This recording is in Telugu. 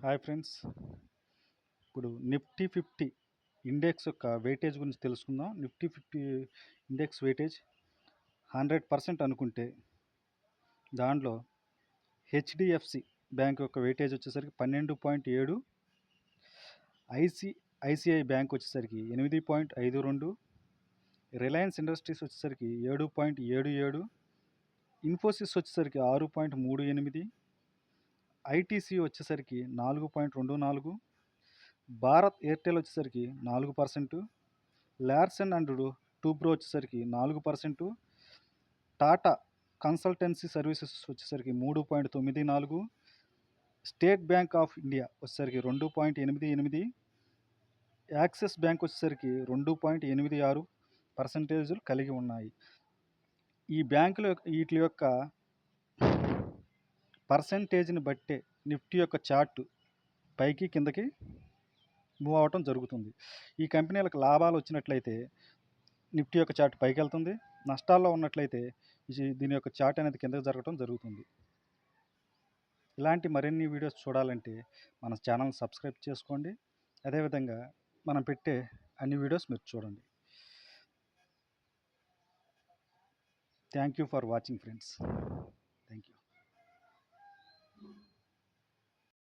Hi friends. ఇప్పుడు నిఫ్టీ 50 ఇండెక్స్ యొక్క వెయిటేజ్ గురించి తెలుసుకుందాం. నిఫ్టీ 50 ఇండెక్స్ వెయిటేజ్ 100% అనుకుంటే దాంట్లో హెచ్డిఎఫ్సి బ్యాంక్ యొక్క వెయిటేజ్ వచ్చేసరికి 12.7, ఐసిఐసిఐ బ్యాంక్ వచ్చేసరికి 8.52, రిలయన్స్ ఇండస్ట్రీస్ వచ్చేసరికి 7.77, ఇన్ఫోసిస్ వచ్చేసరికి 6.38, ఐటీసీ వచ్చేసరికి 4.24, భారత్ ఎయిర్టెల్ వచ్చేసరికి 4%, లార్సెన్ అండ్ టూబ్రో వచ్చేసరికి 4%, టాటా కన్సల్టెన్సీ సర్వీసెస్ వచ్చేసరికి 3.94, స్టేట్ బ్యాంక్ ఆఫ్ ఇండియా వచ్చేసరికి 2.88, యాక్సిస్ బ్యాంక్ వచ్చేసరికి 2.86% కలిగి ఉన్నాయి. ఈ బ్యాంకుల వీటి యొక్క పర్సంటేజ్ని బట్టే నిఫ్టీ యొక్క చార్టు పైకి కిందకి మూవ్ అవటం జరుగుతుంది. ఈ కంపెనీలకు లాభాలు వచ్చినట్లయితే నిఫ్టీ యొక్క చార్ట్ పైకి వెళ్తుంది, నష్టాల్లో ఉన్నట్లయితే దీని యొక్క చార్ట్ అనేది కిందకి జరగడం జరుగుతుంది. ఇలాంటి మరిన్ని వీడియోస్ చూడాలంటే మన ఛానల్ సబ్స్క్రైబ్ చేసుకోండి. అదేవిధంగా మనం పెట్టే అన్ని వీడియోస్ మీరు చూడండి. Thank you for watching friends. Thank you.